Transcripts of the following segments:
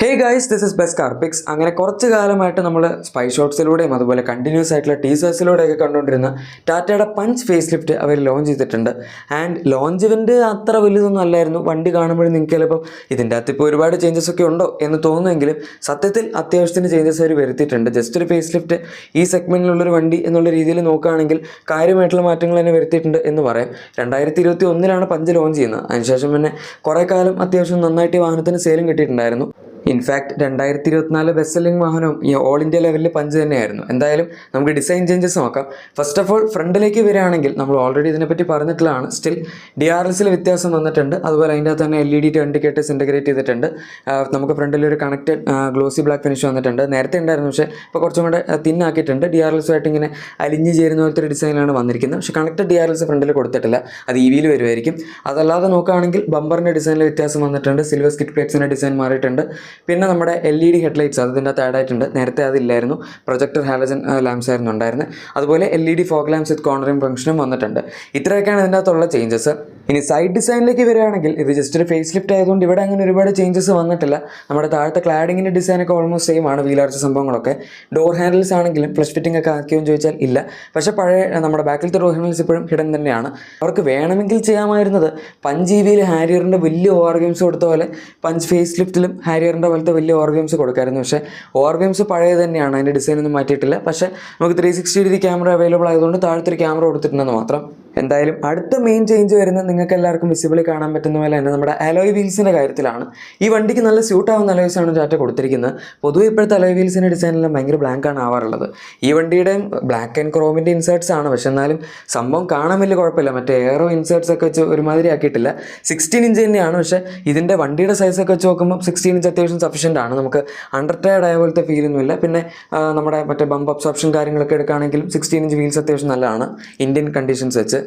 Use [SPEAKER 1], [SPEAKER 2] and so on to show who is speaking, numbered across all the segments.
[SPEAKER 1] Hey guys, this is best car picks. അങ്ങനെ കുറച്ച് കാലമായിട്ട് നമ്മൾ സ്പൈ ഷോട്ട്സിലൂടെയും അതുപോലെ കണ്ടിന്യൂസ് ആയിട്ടുള്ള ടീസേഴ്സിലൂടെയൊക്കെ കണ്ടുകൊണ്ടിരുന്ന ടാറ്റയുടെ പഞ്ച് ഫേസ് ലിഫ്റ്റ് അവർ ലോഞ്ച് ചെയ്തിട്ടുണ്ട്. ആൻഡ് ലോഞ്ച് ഇവൻ്റ് അത്ര വലുതൊന്നും അല്ലായിരുന്നു. വണ്ടി കാണുമ്പോഴും നിങ്ങൾക്ക് ചിലപ്പം ഇതിൻ്റെ അകത്ത് ഇപ്പോൾ ഒരുപാട് ചേഞ്ചസ് ഒക്കെ ഉണ്ടോ എന്ന് തോന്നുമെങ്കിലും സത്യത്തിൽ അത്യാവശ്യത്തിന് ചേഞ്ചസ് അവർ വരുത്തിയിട്ടുണ്ട്. ജസ്റ്റ് ഒരു ഫേസ് ലിഫ്റ്റ് ഈ സെഗ്മെൻറ്റിലുള്ളൊരു വണ്ടി എന്നുള്ള രീതിയിൽ നോക്കുകയാണെങ്കിൽ കാര്യമായിട്ടുള്ള മാറ്റങ്ങൾ തന്നെ വരുത്തിയിട്ടുണ്ട് എന്ന് പറയാം. 2021 പഞ്ച് ലോഞ്ച് ചെയ്യുന്നത്. അതിനുശേഷം പിന്നെ കുറേ കാലം അത്യാവശ്യം നന്നായിട്ട് ഈ വാഹനത്തിന് സെയിലും കിട്ടിയിട്ടുണ്ടായിരുന്നു. ഇൻഫാക്ട് 2024 ബെസ്റ്റ് സെല്ലിംഗ് വാഹനവും ഈ ഓൾ ഇന്ത്യ ലെവലിൽ പഞ്ച് തന്നെയായിരുന്നു. എന്തായാലും നമുക്ക് ഡിസൈൻ ചേഞ്ചസ് നോക്കാം. ഫസ്റ്റ് ഓഫ് ഓൾ ഫ്രണ്ടിലേക്ക് വരികയാണെങ്കിൽ നമ്മൾ ഓൾറെഡി ഇതിനെപ്പറ്റി പറഞ്ഞിട്ടുള്ളതാണ്. സ്റ്റിൽ DRLസിൽ വ്യത്യാസം വന്നിട്ടുണ്ട്. അതുപോലെ അതിൻ്റെ അകത്ത് തന്നെ LED ഇൻഡിക്കേറ്റേഴ്സ് ഇൻറ്റഗ്രേറ്റ് ചെയ്തിട്ടുണ്ട്. നമുക്ക് ഫ്രണ്ടിൽ ഒരു കണക്റ്റഡ് ഗ്ലോസി ബ്ലാക്ക് ഫിനിഷ് വന്നിട്ടുണ്ട്. നേരത്തെ ഉണ്ടായിരുന്നു, പക്ഷേ ഇപ്പോൾ കുറച്ചും കൂടെ തിന്നാക്കിയിട്ടുണ്ട്. DRLസുമായിട്ട് ഇങ്ങനെ അലിഞ്ഞ് ചേരുന്ന പോലത്തെ ഒരു ഡിസൈനാണ് വന്നിരിക്കുന്നത്. പക്ഷേ കണക്റ്റഡ് DRLസ് ഫ്രണ്ടിൽ കൊടുത്തിട്ടില്ല. അത് EVയിൽ വരുമായിരിക്കും. അതല്ലാതെ നോക്കുകയാണെങ്കിൽ ബമ്പറിൻ്റെ ഡിസൈനിൽ വ്യത്യാസം വന്നിട്ടുണ്ട്. സിൽവർ സ്കിറ്റ് പ്ലേറ്റ്സിൻ്റെ ഡിസൈൻ മാറിയിട്ടുണ്ട്. പിന്നെ നമ്മുടെ LED ഹെഡ്ലൈറ്റ്സ് അതിൻ്റെ അകത്ത് ആഡ് ആയിട്ടുണ്ട്. നേരത്തെ അതില്ലായിരുന്നു. പ്രൊജക്ടർ ഹാലജൻ ലാംപ്സ് ആയിരുന്നു ഉണ്ടായിരുന്നത്. അതുപോലെ LED ഫോഗ് ലാംപ്സ് വിത്ത് കോർണറിംഗ് ഫംഗ്ഷനും വന്നിട്ടുണ്ട്. ഇത്രയൊക്കെയാണ് ഇതിൻ്റെ അകത്തുള്ള ചേഞ്ചസ്. ഇനി സൈഡ് ഡിസൈനിലേക്ക് വരികയാണെങ്കിൽ ഇത് ജസ്റ്റ് ഒരു ഫേസ് ലിഫ്റ്റ് ആയതുകൊണ്ട് ഇവിടെ അങ്ങനെ ഒരുപാട് ചേഞ്ചസ് വന്നിട്ടില്ല. നമ്മുടെ താഴത്തെ ക്ലാഡിങ്ങിൻ്റെ ഡിസൈനൊക്കെ ഓൾമോസ്റ്റ് സെയിം ആണ്. വീലാർച്ച സംഭവങ്ങളൊക്കെ. ഡോർ ഹാൻഡിൽസ് ആണെങ്കിലും ഫ്ലഷ് ഫിറ്റിംഗ് ഒക്കെ ആക്കിയെന്ന് ചോദിച്ചാൽ ഇല്ല. പക്ഷേ പഴയ നമ്മുടെ ബാക്കിലത്തെ ഡോർ ഹാൻഡിൽസ് ഇപ്പോഴും ഹിഡൻ തന്നെയാണ്. അവർക്ക് വേണമെങ്കിൽ ചെയ്യാമായിരുന്നത് പഞ്ച് EVയിൽ ഹാരിയറിൻ്റെ വലിയ ഓർഗംസ് കൊടുത്ത പോലെ പഞ്ച് ഫേസ് ലിഫ്റ്റിലും ഹാരിയറിൻ്റെ പോലത്തെ വലിയ ഓർഗംസ് കൊടുക്കായിരുന്നു. പക്ഷേ ഓർഗംസ് പഴയ തന്നെയാണ്. അതിൻ്റെ ഡിസൈനൊന്നും മാറ്റിയിട്ടില്ല. പക്ഷേ നമുക്ക് 360 ക്യാമറ അവൈലബിൾ ആയതുകൊണ്ട് താഴത്തൊരു ക്യാമറ കൊടുത്തിട്ടുണ്ടെന്ന് മാത്രം. എന്തായാലും അടുത്ത മെയിൻ ചേഞ്ച് വരുന്നത് നിങ്ങൾക്ക് എല്ലാവർക്കും വിസിബിളി കാണാൻ പറ്റുന്ന പോലെ തന്നെ നമ്മുടെ അലോയ് വീൽസിൻ്റെ കാര്യത്തിലാണ്. ഈ വണ്ടിക്ക് നല്ല സ്യൂട്ട് ആവുന്ന അലോയ്സാണ് ടാറ്റ കൊടുത്തിരിക്കുന്നത്. പൊതുവെ ഇപ്പോഴത്തെ അലോയ് വീൽസിൻ്റെ ഡിസൈനെല്ലാം ഭയങ്കര ബ്ലാങ്കാണ് ആവാറുള്ളത്. ഈ വണ്ടിയുടെയും ബ്ലാക്ക് ആൻഡ് ക്രോമിൻ്റെ ഇൻസേർട്സ് ആണ്. പക്ഷെ എന്നാലും സംഭവം കാണാൻ വലിയ കുഴപ്പമില്ല. മറ്റേ എയറോ ഇൻസേർട്സ് ഒക്കെ വെച്ച് ഒരുമാതിരി ആക്കിയിട്ടില്ല. 16 ഇഞ്ച് തന്നെയാണ്. പക്ഷേ ഇതിൻ്റെ വണ്ടിയുടെ സൈസൊക്കെ വെച്ച് നോക്കുമ്പോൾ 16 ഇഞ്ച് അത്യാവശ്യം സഫീഷ്യൻ്റ് ആണ്. നമുക്ക് അണ്ടർടയർഡ് ആയ പോലത്തെ ഫീലൊന്നുമില്ല. പിന്നെ നമ്മുടെ മറ്റേ ബമ്പ് അബ്സോർപ്ഷൻ കാര്യങ്ങളൊക്കെ എടുക്കുകയാണെങ്കിലും 16 ഇഞ്ച് വീൽസ് അത്യാവശ്യം നല്ലതാണ് ഇന്ത്യൻ കണ്ടീഷൻസ് വെച്ച്.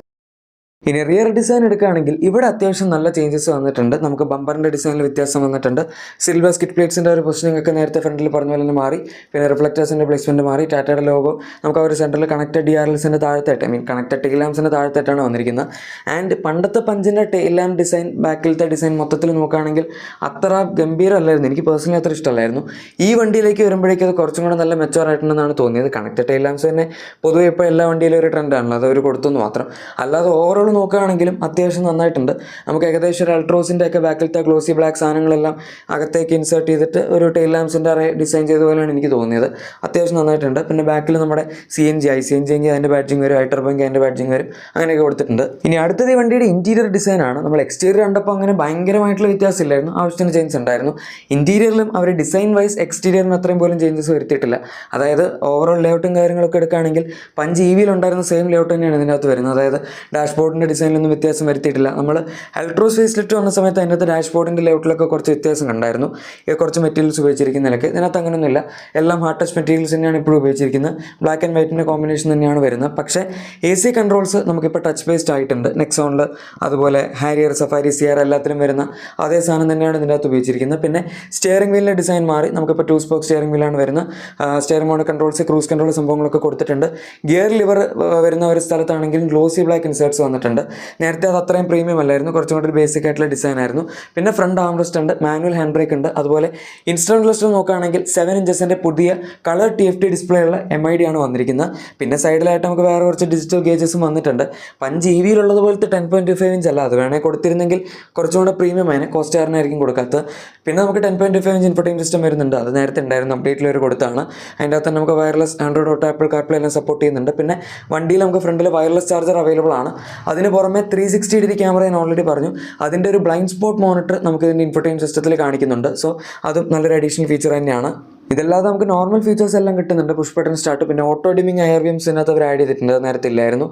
[SPEAKER 1] ഇനി റിയർ ഡിസൈൻ എടുക്കുകയാണെങ്കിൽ ഇവിടെ അത്യാവശ്യം നല്ല ചേഞ്ചസ് വന്നിട്ടുണ്ട്. നമുക്ക് ബമ്പറിൻ്റെ ഡിസൈനിൽ വ്യത്യാസം വന്നിട്ടുണ്ട്. സിൽവർ സ്കിറ്റ് പ്ലേറ്റ്സിൻ്റെ ഒരു പൊസിഷനിങ് ഒക്കെ നേരത്തെ ഫ്രണ്ടിൽ പറഞ്ഞ പോലെ തന്നെ മാറി. പിന്നെ റിഫ്ലക്റ്റേഴ്സിൻ്റെ പ്ലേസ്മെൻറ്റ് മാറി. ടാറ്റയുടെ ലോഗോ നമുക്ക് ഒരു സെൻറ്ററിൽ കണക്റ്റഡ് DRLസിൻ്റെ താഴത്തായിട്ട് കണക്റ്റഡ് ടെയിൽ ലാംപ്സിൻ്റെ താഴത്തായിട്ടാണ് വന്നിരിക്കുന്നത്. ആൻഡ് പണ്ടത്തെ പഞ്ചിൻ്റെ ടെയിൽ ലാമ്പ് ഡിസൈൻ ബാക്കിലത്തെ ഡിസൈൻ മൊത്തത്തിൽ നോക്കുകയാണെങ്കിൽ അത്ര ഗംഭീരമല്ലായിരുന്നു. എനിക്ക് പേഴ്സണലി അത്ര ഇഷ്ടമല്ലായിരുന്നു. ഈ വണ്ടിയിലേക്ക് വരുമ്പോഴേക്കും അത് കുറച്ചും കൂടെ നല്ല മെച്ചോർ ആയിട്ടുണ്ടെന്നാണ് തോന്നിയത്. കണക്റ്റഡ് ടെയിൽ ലാംപ്സ് തന്നെ പൊതുവെ ഇപ്പോൾ എല്ലാ വണ്ടിയിലും ഒരു ട്രെൻഡാണല്ലോ. അത് അവർ കൊടുത്തെന്ന് മാത്രം. അല്ലാതെ ഓവറോൾ നോക്കുകയാണെങ്കിലും അത്യാവശ്യം നന്നായിട്ടുണ്ട്. നമുക്ക് ഏകദേശം ഒരു അൾട്രോസിൻ്റെ ഒക്കെ ബാക്കിലത്തെ ഗ്ലോസി ബ്ലാക്ക് സാധനങ്ങളെല്ലാം അകത്തേക്ക് ഇൻസേർട്ട് ചെയ്തിട്ട് ഒരു ടെയിൽ ലാംപ്സിൻ്റെ അറേ ഡിസൈൻ ചെയ്ത പോലെയാണ് എനിക്ക് തോന്നിയത്. അത്യാവശ്യം നന്നായിട്ടുണ്ട്. പിന്നെ ബാക്കിൽ നമ്മുടെ CNG അതിൻ്റെ ബാഡ്ജിങ് വരും. ഹൈറ്റർബങ്ക് അതിൻ്റെ ബാഡ്ജിങ് വരും. അങ്ങനെയൊക്കെ കൊടുത്തിട്ടുണ്ട്. ഇനി അടുത്തത് ഈ വണ്ടിയുടെ ഇൻറ്റീരിയർ ഡിസൈനാണ്. നമ്മൾ എക്സ്റ്റീരിയർ കണ്ടപ്പോൾ അങ്ങനെ ഭയങ്കരമായിട്ടുള്ള വ്യത്യാസമില്ലായിരുന്നു. ആവശ്യത്തിന് ചേഞ്ചസ് ഉണ്ടായിരുന്നു. ഇൻറ്റീരിയറിലും അവർ ഡിസൈൻ വൈസ് എക്സ്റ്റീരിയറിന് അത്രയും പോലും ചേഞ്ചസ് വരുത്തിയിട്ടില്ല. അതായത് ഓവറോൾ ലേഔട്ടും കാര്യങ്ങളൊക്കെ എടുക്കുകയാണെങ്കിൽ പഞ്ച് EVയിൽ ഉണ്ടായിരുന്ന സെയിം ലേഔട്ട് തന്നെയാണ് ഇതിനകത്ത് വരുന്നത്. അതായത് ഡാഷ്ബോർഡിൻ്റെ ഡിസൈനിലൊന്നും വ്യത്യാസം വരുത്തിയിട്ടില്ല. നമ്മൾ അൾട്രോസ് ഫേസ് ലിഫ്റ്റ് വന്ന സമയത്ത് അതിനകത്ത് ഡാഷ്ബോർഡിൻ്റെ ലേഔട്ടിലൊക്കെ കുറച്ച് വ്യത്യാസം കണ്ടായിരുന്നു. കുറച്ച് മെറ്റീരിയൽസ് ഉപയോഗിച്ചിരിക്കുന്നതിലൊക്കെ ഇതിനകത്ത് അങ്ങനെയൊന്നുമില്ല. എല്ലാം ഹാർഡ് ടച്ച് മെറ്റീരിയൽസ് തന്നെയാണ് ഇപ്പോഴും ഉപയോഗിച്ചിരിക്കുന്നത്. ബ്ലാക്ക് ആൻഡ് വൈറ്റിൻ്റെ കോമ്പിനേഷൻ തന്നെയാണ് വരുന്നത്. പക്ഷേ AC കൺട്രോൾസ് നമുക്കിപ്പോൾ ടച്ച് ബേസ്ഡ് ആയിട്ടുണ്ട്. നെക്സോണിൽ അതുപോലെ ഹാരിയർ, സഫാരി, സിയർ എല്ലാത്തിലും വരുന്ന അതേ സാധനം തന്നെയാണ് ഇതിൻ്റെ അകത്ത് ഉപയോഗിച്ചിരിക്കുന്നത്. പിന്നെ സ്റ്റിയറിംഗ് വീലിൻ്റെ ഡിസൈൻ മാറി. നമുക്കിപ്പോൾ 2 സ്പോക്ക് സ്റ്റിയറിംഗ് വീലാണ് വരുന്നത്. Steering mode controls, cruise control സംഭവങ്ങളൊക്കെ കൊടുത്തിട്ടുണ്ട്. ഗിയർ ലിവർ വരുന്ന ഒരു സ്ഥലത്താണെങ്കിലും ഗ്ലോസി ബ്ലാക്ക് ഇൻസേർട്സ് വന്നിട്ടുണ്ട്. നേരത്തെ അത് അത്രയും പ്രീമിയം അല്ലായിരുന്നു. കുറച്ചും കൂടി ഒരു ബേസിക് ആയിട്ടുള്ള ഡിസൈൻ ആയിരുന്നു. പിന്നെ ഫ്രണ്ട് ആംറെസ്റ്റ് ഉണ്ട്, മാനുവൽ ഹാൻഡ് ബ്രേക്ക് ഉണ്ട്. അതുപോലെ ഇൻസ്ട്രുമെന്റ് ക്ലസ്റ്റർ നോക്കുകയാണെങ്കിൽ 7 ഇഞ്ചസിൻ്റെ പുതിയ കളർ TFT ഡിസ്പ്ലേ ഉള്ള MID ആണ് വന്നിരിക്കുന്നത്. പിന്നെ സൈഡിലായിട്ട് നമുക്ക് വേറെ കുറച്ച് ഡിജിറ്റൽ ഗേജസും വന്നിട്ടുണ്ട്. പഞ്ച് EVയിലുള്ളത് പോലത്തെ 10.25 ഇഞ്ച് അല്ല. അത് വേണേൽ കൊടുത്തിരുന്നെങ്കിൽ കുറച്ചും കൂടെ പ്രീമിയം ആയതിനെ. കോസ്റ്റാറിനായിരിക്കും കൊടുക്കാത്തത്. പിന്നെ നമുക്ക് 10.25 ഇഞ്ച് ഇൻഫോർടൈൻമെന്റ് സിസ്റ്റം വരുന്നുണ്ട്. അത് നേരത്തെ ഉണ്ടായിരുന്നു. അപ്ഡേറ്റിൽ ഒരു കൊടുത്താണ്. അതിൻ്റെ അകത്ത് നമുക്ക് wireless Android auto, apple CarPlay എല്ലാം സപ്പോർട്ട് ചെയ്യുന്നുണ്ട്. പിന്നെ വണ്ടിയിൽ നമുക്ക് ഫ്രണ്ടിൽ വയർലെസ് ചാർജർ അവൈലബിൾ ആണ്. അതിന് പുറമെ 360 ക്യാമറ ഞാൻ ഓൾറെഡി പറഞ്ഞു. അതിൻ്റെ ഒരു ബ്ലൈൻഡ് സ്പോട്ട് മോണിറ്റർ നമുക്ക് ഇതിൻ്റെ ഇൻഫോർടൈൻമെന്റ് സിസ്റ്റത്തിൽ കാണിക്കുന്നുണ്ട്. സോ അതും നല്ലൊരു അഡീഷണൽ ഫീച്ചർ തന്നെയാണ്. ഇതല്ലാതെ നമുക്ക് നോർമൽ ഫീച്ചേഴ്സ് എല്ലാം കിട്ടുന്നുണ്ട്. പുഷ് ബട്ടൺ സ്റ്റാർട്ട്, പിന്നെ ഓട്ടോ ഡിമിങ് IRVMs ഇതിനകത്ത് അവർ ആഡ് ചെയ്തിട്ടുണ്ട്. അത് നേരത്തെ ഇല്ലായിരുന്നു.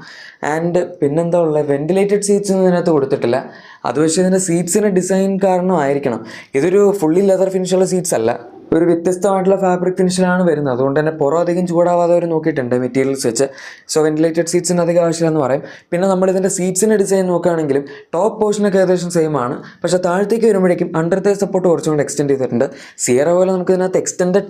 [SPEAKER 1] ആൻഡ് പിന്നെന്താ ഉള്ളത്, വെന്റിലേറ്റഡ് സീറ്റ്സ് ഒന്നും ഇതിനകത്ത് കൊടുത്തിട്ടില്ല. അത് പക്ഷേ ഇതിൻ്റെ സീറ്റ്സിൻ്റെ ഡിസൈൻ കാരണമായിരിക്കണം. ഇതൊരു ഫുള്ളി ലെതർ ഫിനിഷുള്ള സീറ്റ്സ് അല്ല. ഒരു വ്യത്യസ്തമായിട്ടുള്ള ഫാബ്രിക് ഫിനിഷിലാണ് വരുന്നത്. അതുകൊണ്ട് തന്നെ പുറം അധികം ചൂടാവാതെ അവർ നോക്കിയിട്ടുണ്ട് മെറ്റീരിയൽസ് വെച്ച്. സോ വെന്റിലേറ്റഡ് സീറ്റ്സിന് അധികം ആവശ്യമില്ലെന്ന് പറയും. പിന്നെ നമ്മളിതിൻ്റെ സീറ്റ്സിൻ്റെ ഡിസൈൻ നോക്കുകയാണെങ്കിലും ടോപ്പ് പോർഷനൊക്കെ ഏകദേശം സെയിം ആണ്. പക്ഷേ താഴത്തേക്ക് വരുമ്പോഴേക്കും അണ്ടർ തൈ സപ്പോർട്ട് കുറച്ചുകൊണ്ട് എക്സ്റ്റെൻഡ് ചെയ്തിട്ടുണ്ട്. സിയറ പോലെ നമുക്ക് ഇതിനകത്ത് എക്സ്റ്റെൻഡ്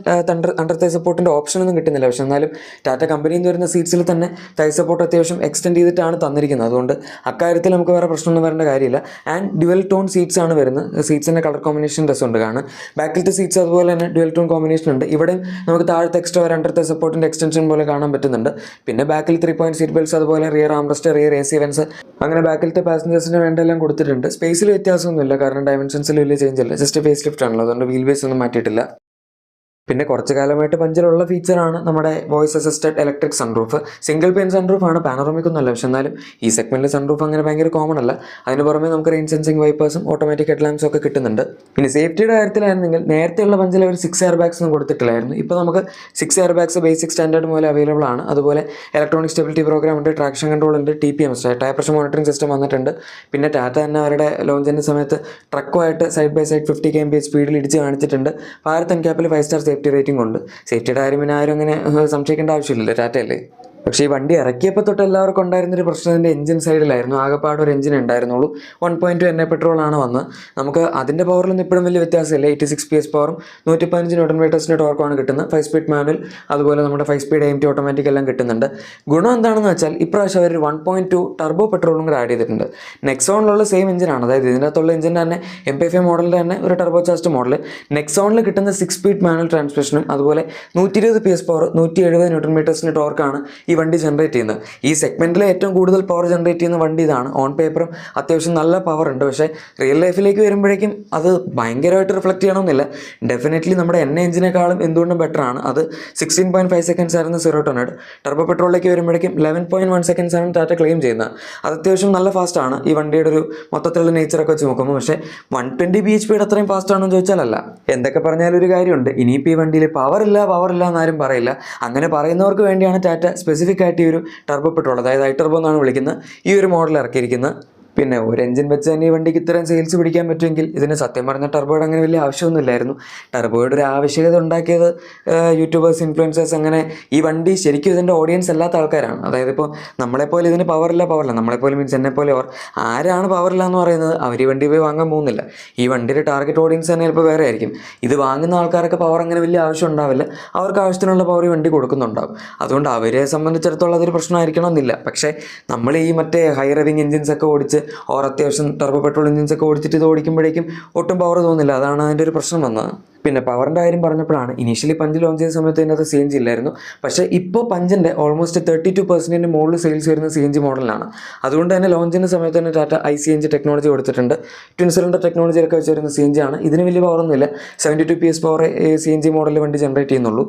[SPEAKER 1] അണ്ടർ തൈ സപ്പോർട്ടിൻ്റെ ഓപ്ഷനൊന്നും കിട്ടുന്നില്ല. പക്ഷേ എന്നാലും ടാറ്റ കമ്പനിയിൽ നിന്ന് വരുന്ന സീറ്റ്സിൽ തന്നെ തൈ സപ്പോർട്ട് അത്യാവശ്യം എക്സ്റ്റെൻഡ് ചെയ്തിട്ടാണ് തന്നിരിക്കുന്നത്. അതുകൊണ്ട് അക്കാര്യത്തിൽ നമുക്ക് വേറെ പ്രശ്നമൊന്നും വരേണ്ട കാര്യമില്ല. ആൻഡ് ഡ്യുവൽ ടോൺ സീറ്റ്സ് ആണ് വരുന്നത്. സീറ്റ്സിൻ്റെ കളർ കോമ്പിനേഷൻ രസമുണ്ട് കാണാൻ. ബാക്കിലത്തെ സീറ്റ്സ് അതുപോലെ തന്നെ ഡ്യുവൽ ടോൺ കോമ്പിനേഷൻ ഉണ്ട്. ഇവിടെയും നമുക്ക് താഴത്തെ എക്സ്ട്രാ രണ്ടത്തെ സപ്പോർട്ടിൻ്റെ എക്സ്റ്റൻഷൻ പോലെ കാണാൻ പറ്റുന്നുണ്ട്. പിന്നെ ബാക്കിൽ 3 പോയിന്റ് സീറ്റ് ബെൽറ്റ്സ്, അതുപോലെ rear armrest, rear AC vents, അങ്ങനെ ബാക്കിലത്തെ പാസഞ്ചേഴ്സിന് വേണ്ടെല്ലാം കൊടുത്തിട്ടുണ്ട്. സ്പേസിൽ വ്യത്യാസമൊന്നുമില്ല, കാരണം ഡയമെൻഷൻസിൽ വലിയ ചേഞ്ച് ഇല്ല. ജസ്റ്റ് ഫേസ് ലിഫ്റ്റ് ആണല്ലോ, അതുകൊണ്ട് വീൽ ബേസ് ഒന്നും മാറ്റിയിട്ടില്ല. പിന്നെ കുറച്ച് കാലമായിട്ട് പഞ്ചിലുള്ള ഫീച്ചറാണ് നമ്മുടെ voice assisted electric sunroof. Single pane സൺറൂഫാണ്, പാനറോമിക് ഒന്നുമല്ല. പക്ഷെ എന്നാലും ഈ സെഗ്മെൻറ്റിൽ സൺറൂഫ് അങ്ങനെ ഭയങ്കര കോമൺ അല്ല. അതിന് പുറമെ നമുക്ക് റെയിൻ സെൻസിങ് വൈപ്പേഴ്സും ഓട്ടോമാറ്റിക് ഹെഡ്ലാമ്പ്സും ഒക്കെ കിട്ടുന്നുണ്ട്. പിന്നെ സേഫ്റ്റിയുടെ കാര്യത്തിലായിരുന്നെങ്കിൽ നേരത്തെയുള്ള പഞ്ചിൽ അവർ 6 എയർ ബാഗ്സ് ഒന്നും കൊടുത്തിട്ടില്ലായിരുന്നു. ഇപ്പോൾ നമുക്ക് 6 എയർ ബാഗ്സ് ബേസിക് സ്റ്റാൻഡേർഡ് മൂലം അവൈലബിൾ ആണ്. അതുപോലെ ഇലക്ട്രോണിക് സ്റ്റെബിലിറ്റി പ്രോഗ്രാം ഉണ്ട്, ട്രാക്ഷൻ കൺട്രോൾ ഉണ്ട്, TPM tyre pressure monitoring system വന്നിട്ടുണ്ട്. പിന്നെ ടാറ്റ തന്നെ അവരുടെ ലോഞ്ചിൻ്റെ സമയത്ത് ട്രക്കുമായിട്ട് സൈഡ് ബൈ സൈഡ് 50 kmph സ്പീഡിൽ ഇടിച്ച് കാണിച്ചിട്ടുണ്ട്. ഭാരത് എൻക്യാപ്പിൽ 5 സ്റ്റാർ സേഫ്റ്റി റേറ്റിംഗ് ഉണ്ട്. സേഫ്റ്റിയുടെ കാര്യം പിന്നെ ആരും അങ്ങനെ സംശയിക്കേണ്ട ആവശ്യമില്ലല്ലോ, ടാറ്റയല്ലേ. പക്ഷേ ഈ വണ്ടി ഇറക്കിയപ്പോൾ തൊട്ട് എല്ലാവർക്കും ഉണ്ടായിരുന്നൊരു പ്രശ്നം ഇതിൻ്റെ എഞ്ചിൻ സൈഡിലായിരുന്നു. ആകെപ്പാട് ഒരു എഞ്ചിൻ ഉണ്ടായിരുന്നുള്ളൂ. 1.2 NA പെട്രോളാണ് വന്നത്. നമുക്ക് അതിൻ്റെ പവറിലൊന്നും ഇപ്പോഴും വലിയ വ്യത്യാസമില്ല. 86 PS പവറും 115 Nm ടോർക്കുമാണ് കിട്ടുന്നത്. 5 സ്പീഡ് മാനുവൽ, അതുപോലെ നമ്മുടെ 5 സ്പീഡ് AMT ഓട്ടോമാറ്റിക് എല്ലാം കിട്ടുന്നുണ്ട്. ഗുണം എന്താണെന്ന് വെച്ചാൽ ഇപ്രാവശ്യം അവർ 1.2 ടർബോ പെട്രോളും കൂടെ ആഡ് ചെയ്തിട്ടുണ്ട്. നെക്സോണിലുള്ള സെയിം എഞ്ചിനാണ്, അതായത് ഇതിനകത്തുള്ള എഞ്ചിൻ്റെ തന്നെ MP5 മോഡലിൻ്റെ തന്നെ ഒരു ടർബോ ചാർജ്ഡ് മോഡൽ. നെക്സോണിൽ കിട്ടുന്ന 6 സ്പീഡ് മാനുവൽ ട്രാൻസ്മിഷനും അതുപോലെ 120 PS പവർ 170 Nm ടോർക്കാണ് ഈ വണ്ടി ജനറേറ്റ് ചെയ്യുന്നത്. ഈ സെഗ്മെൻറ്റിലെ ഏറ്റവും കൂടുതൽ പവർ ജനറേറ്റ് ചെയ്യുന്ന വണ്ടി ഇതാണ്. ഓൺ പേപ്പറും അത്യാവശ്യം നല്ല പവർ ഉണ്ട്. പക്ഷേ റിയൽ ലൈഫിലേക്ക് വരുമ്പോഴേക്കും അത് ഭയങ്കരമായിട്ട് റിഫ്ലക്റ്റ് ചെയ്യണമെന്നില്ല. ഡെഫിനറ്റ്ലി നമ്മുടെ എണ്ണ എഞ്ചിനേക്കാളും എന്തുകൊണ്ടും ബെറ്ററാണ്. അത് 16.5 സെക്കൻഡ്സ് ആയിരുന്നു 0 to 100. ടർബോ പെട്രോളിലേക്ക് വരുമ്പോഴേക്കും 11.1 സെക്കൻഡ്സ് ആണ് ടാറ്റ ക്ലെയിം ചെയ്യുന്നത്. അത് അത്യാവശ്യം നല്ല ഫാസ്റ്റാണ് ഈ വണ്ടിയുടെ ഒരു മൊത്തത്തിലുള്ള നേച്ചറൊക്കെ വെച്ച് നോക്കുമ്പോൾ. പക്ഷേ 120 bhp അത്രയും ഫാസ്റ്റ് ആണെന്ന് ചോദിച്ചാലല്ല. എന്തൊക്കെ പറഞ്ഞാലും ഒരു കാര്യമുണ്ട്, ഇനിയിപ്പോൾ ഈ വണ്ടിയിൽ പവറില്ല എന്നാരും പറയില്ല. അങ്ങനെ പറയുന്നവർക്ക് വേണ്ടിയാണ് ടാറ്റ സ്പെസിഫിക് ആയിട്ട് ഈ ഒരു ടർബോ പെട്രോൾ, അതായത് ഐ ടർബോ എന്നാണ് വിളിക്കുന്നത്, ഈ ഒരു മോഡൽ ഇറക്കിയിരിക്കുന്നത്. പിന്നെ ഒരു എഞ്ചിൻ വെച്ച് തന്നെ ഈ വണ്ടിക്ക് ഇത്രയും സെയിൽസ് പിടിക്കാൻ പറ്റുമെങ്കിൽ ഇതിന് സത്യം പറഞ്ഞ ടർബോയുടെ അങ്ങനെ വലിയ ആവശ്യമൊന്നുമില്ലായിരുന്നു. ടർബോയുടെ ഒരു ആവശ്യകത ഉണ്ടാക്കിയത് യൂട്യൂബേഴ്സ്, ഇൻഫ്ലുവൻസേഴ്സ്, അങ്ങനെ ഈ വണ്ടി ശരിക്കും ഇതിൻ്റെ ഓഡിയൻസ് അല്ലാത്ത ആൾക്കാരാണ്. അതായത് ഇപ്പോൾ നമ്മളെപ്പോലെ ഇതിന് പവറില്ല, നമ്മളെപ്പോലെ മീൻസ് എന്നെപ്പോലെ ആരാണ് പവറില്ല എന്ന് പറയുന്നത്, അവർ ഈ വണ്ടി പോയി വാങ്ങാൻ പോകുന്നില്ല. ഈ വണ്ടിയുടെ ടാർഗറ്റ് ഓഡിയൻസ് തന്നെ ചിലപ്പോൾ വേറെ ആയിരിക്കും. ഇത് വാങ്ങുന്ന ആൾക്കാർക്ക് പവർ അങ്ങനെ വലിയ ആവശ്യം ഉണ്ടാവില്ല. അവർക്ക് ആവശ്യത്തിനുള്ള പവർ ഈ വണ്ടി കൊടുക്കുന്നുണ്ടാവും. അതുകൊണ്ട് അവരെ സംബന്ധിച്ചിടത്തോളം അതൊരു പ്രശ്നമായിരിക്കണമെന്നില്ല. പക്ഷേ നമ്മൾ ഈ മറ്റേ ഹൈ റേവിംഗ് എഞ്ചിൻസ് ഒക്കെ ഓടിച്ച് അത്യാവശ്യം ടർബോ പെട്രോൾ എഞ്ചിൻസ് ഒക്കെ ഓടിച്ചിട്ട് ഇത് ഓടിക്കുമ്പോഴേക്കും ഒട്ടും പവർ തോന്നില്ല. അതാണ് അതിൻ്റെ ഒരു പ്രശ്നം വന്നത്. പിന്നെ പവറിൻ്റെ കാര്യം പറഞ്ഞപ്പോഴാണ്, ഇനീഷ്യലി പഞ്ച് ലോഞ്ച് ചെയ്ത സമയത്ത് ഇതിനകത്ത് CNG ഇല്ലായിരുന്നു. പക്ഷേ ഇപ്പോൾ പഞ്ചിൻ്റെ ഓൾമോസ്റ്റ് 32% മുകളിൽ സെയിൽസ് വരുന്ന CNG മോഡലാണ്. അതുകൊണ്ട് തന്നെ ലോഞ്ചിൻ്റെ സമയത്ത് തന്നെ ടാറ്റ ICNG ടെക്നോളജി കൊടുത്തിട്ടുണ്ട്. ട്വിൻ സിലിണ്ടർ ടെക്നോളജിയൊക്കെ വെച്ച് വരുന്ന CNG ആണ്. ഇതിന് വലിയ പവറൊന്നുമില്ല, 72 PS പവർ CNG മോഡലിൽ വണ്ടി ജനറേറ്റ് ചെയ്യുന്നുള്ളൂ.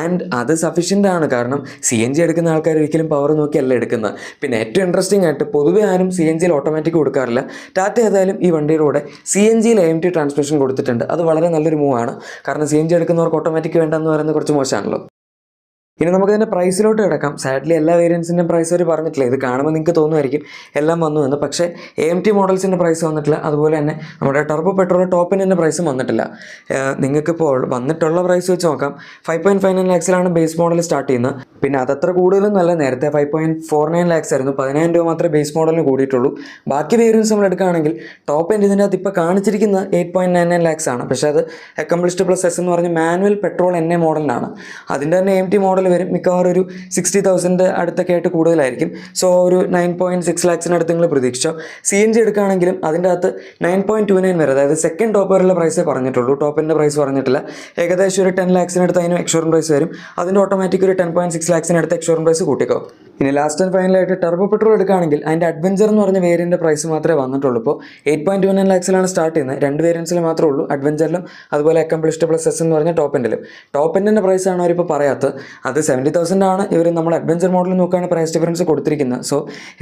[SPEAKER 1] ആൻഡ് അത് സഫീഷ്യൻ്റ് ആണ്, കാരണം CNG എടുക്കുന്ന ആൾക്കാർ ഒരിക്കലും പവർ നോക്കിയല്ല എടുക്കുന്നത്. പിന്നെ ഏറ്റവും ഇൻട്രസ്റ്റിംഗ് ആയിട്ട് പൊതുവെ ആരും CNGയിൽ ഓട്ടോമാറ്റിക് കൊടുക്കാറില്ല. ടാറ്റ ഏതായാലും ഈ വണ്ടിയുടെ കൂടെ CNGയിൽ AMT ട്രാൻസ്മിഷൻ കൊടുത്തിട്ടുണ്ട്. അത് വളരെ നല്ലൊരു മൂവാണ്, കാരണം CNG എടുക്കുന്നവർക്ക് ഓട്ടോമാറ്റിക് വേണ്ടെന്ന് പറയുന്നത് കുറച്ച് മോശമാണല്ലോ. ഇനി നമുക്കതിൻ്റെ പ്രൈസിലോട്ട് കിടക്കാം. സാഡ്ലി എല്ലാ വേരിയൻസിൻ്റെയും പ്രൈസ് അവർ പറഞ്ഞിട്ടില്ല. ഇത് കാണുമ്പോൾ നിങ്ങൾക്ക് തോന്നുമായിരിക്കും എല്ലാം വന്നു എന്ന്. പക്ഷേ AMT മോഡൽസിൻ്റെ പ്രൈസ് വന്നിട്ടില്ല. അതുപോലെ തന്നെ നമ്മുടെ ടർബോ പെട്രോൾ ടോപ്പിൻ്റെ പ്രൈസും വന്നിട്ടില്ല. നിങ്ങൾക്കിപ്പോൾ വന്നിട്ടുള്ള പ്രൈസ് വെച്ച് നോക്കാം. 5.59 lakhs ബേസ് മോഡൽ സ്റ്റാർട്ട് ചെയ്യുന്നത്. പിന്നെ അതത്ര കൂടുതലൊന്നും അല്ല, നേരത്തെ 5.49 lakhs ആയിരുന്നു. 10,000 രൂപ മാത്രമേ ബേസ് മോഡലിന് കൂടിയിട്ടുള്ളൂ. ബാക്കി വേരിയൻസ് നമ്മൾ എടുക്കുകയാണെങ്കിൽ ടോപ്പ് എൻഡ് ഇതിൻ്റെ അകത്ത് ഇപ്പോൾ കാണിച്ചിരിക്കുന്നത് 8.99 lakhs ആണ്. പക്ഷേ അത് അക്കംപ്ലിഷ്ഡ് പ്ലസ് എസ് എന്ന് പറഞ്ഞ മാനുവൽ പെട്രോൾ NA മോഡലിനാണ്. അതിൻ്റെ തന്നെ AMT മോഡൽ വരും മിക്കവാറും ഒരു 60,000 അടുത്തൊക്കെ ആയിട്ട് കൂടുതലായിരിക്കും. സോ ഒരു 9.6 lakhs നിങ്ങൾ പ്രതീക്ഷിച്ചോ. CNG എടുക്കുകയാണെങ്കിലും അതിൻ്റെ അകത്ത് 9.29 വരെ, അതായത് സെക്കൻഡ് ടോപ്പ് വരെയുള്ള പ്രൈസേ പറഞ്ഞിട്ടുള്ളൂ, ടോപ്പിൻ്റെ പ്രൈസ് പറഞ്ഞിട്ടില്ല. ഏകദേശം ഒരു 10 lakhs അതിന് എക്സ്ഷോറൂം പ്രൈസ് വരും. അതിൻ്റെ ഓട്ടോമാറ്റിക് ഒരു 10.6 lakhs എക്സ്ഷോറൂം പ്രൈസ് കൂട്ടിക്കോ. ഇനി ലാസ്റ്റ് ആൻഡ് ഫൈനലായിട്ട് ടർബോ പെട്രോൾ എടുക്കുകയാണെങ്കിൽ അതിൻ്റെ അഡ്വഞ്ചർ എന്ന് പറഞ്ഞ വേരിയൻ്റെ പ്രൈസ് മാത്രമേ വന്നിട്ടുള്ളൂ. ഇപ്പോൾ 8.29 lakhs സ്റ്റാർട്ട് ചെയ്യുന്നത്. 2 വേരിയൻസിൽ മാത്രമേ ഉള്ളൂ, അഡ്വഞ്ചറിലും അതുപോലെ അക്കംപ്ലിഷ്ഡ് പ്ലസ് എസ് എന്ന് പറഞ്ഞ ടോപ്പ് എൻഡിലും. ടോപ്പ് എൻഡിൻ്റെ പ്രൈസാണ് അവരിപ്പോൾ പറയാത്തത്. അത് 70,000 ആണ് ഇവർ നമ്മൾ അഡ്വഞ്ചർ മോഡൽ നോക്കുകയാണെങ്കിൽ പ്രൈസ് ഡിഫറൻസ് കൊടുത്തിരിക്കുന്നത്. സോ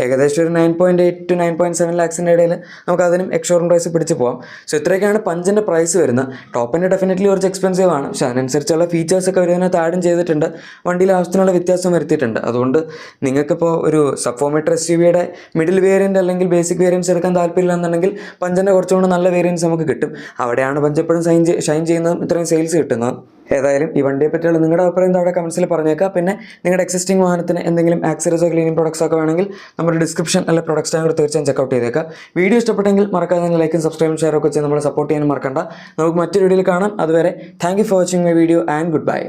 [SPEAKER 1] ഏകദേശം ഒരു 9.8 to 9.7 ലാക്സിൻ്റെ ഇടയിൽ നമുക്ക് അതിനും എക്സ്ഷോറൂം പ്രൈസ് പിടിച്ച് പോകാം. സോ ഇത്രയൊക്കെയാണ് പഞ്ചിൻ്റെ പ്രൈസ് വരുന്നത്. ടോപ്പ് എൻഡ് ഡെഫിനറ്റ്ലി കുറച്ച് എക്സ്പെൻസീവ് ആണ്, പക്ഷേ അതിനനുസരിച്ചുള്ള ഫീച്ചേഴ്സൊക്കെ വരുന്നതിനകത്ത് ആഡും ചെയ്തിട്ടുണ്ട്, വണ്ടിയിൽ ആവശ്യത്തിനുള്ള വ്യത്യാസം വരുത്തിയിട്ടുണ്ട്. അതുകൊണ്ട് നിങ്ങൾക്കിപ്പോൾ ഒരു സബ്ഫോമീറ്റർ SUV-യുടെ മിഡിൽ വേരിയൻ്റ് അല്ലെങ്കിൽ ബേസിക് വേരിയൻസ് എടുക്കാൻ താല്പര്യമില്ലെന്നുണ്ടെങ്കിൽ പഞ്ചിൻ്റെ കുറച്ചുകൂടെ നല്ല വേരിയൻസ് നമുക്ക് കിട്ടും. അവിടെയാണ് പഞ്ച് എപ്പോഴും ഷൈൻ ചെയ്യുന്നതും ഇത്രയും സെയിൽസ് കിട്ടുന്നത്. ഏതായാലും ഈ വണ്ടിയെ പറ്റിയുള്ള നിങ്ങളുടെ അഭിപ്രായം താഴെ കമൻസിൽ പറഞ്ഞേക്കാം. പിന്നെ നിങ്ങളുടെ എക്സിസ്റ്റിംഗ് വാഹനത്തിന് എന്തെങ്കിലും ആക്സറീസോ ക്ലീനിങ് പ്രോഡക്ട്സ് ഒക്കെ വേണമെങ്കിൽ നമ്മുടെ ഡിസ്ക്രിപ്ഷൻ അല്ലെങ്കിൽ പ്രൊഡക്ട്സ് കൂടെ തീർച്ചയായും ചെക്കൗട്ട് ചെയ്തേക്കാം. വീഡിയോ ഇഷ്ടപ്പെട്ടെങ്കിൽ മറക്കാതെ തന്നെ ലൈക്കും സബ്സ്ക്രൈബും ഷെയർ ഒക്കെ ചെയ്ത് നമ്മളെ സപ്പോർട്ട് ചെയ്യാനും മറക്കണ്ട. നമുക്ക് മറ്റൊരു വീഡിയോയിൽ കാണാം. അതുവരെ thank you for watching my video and good bye.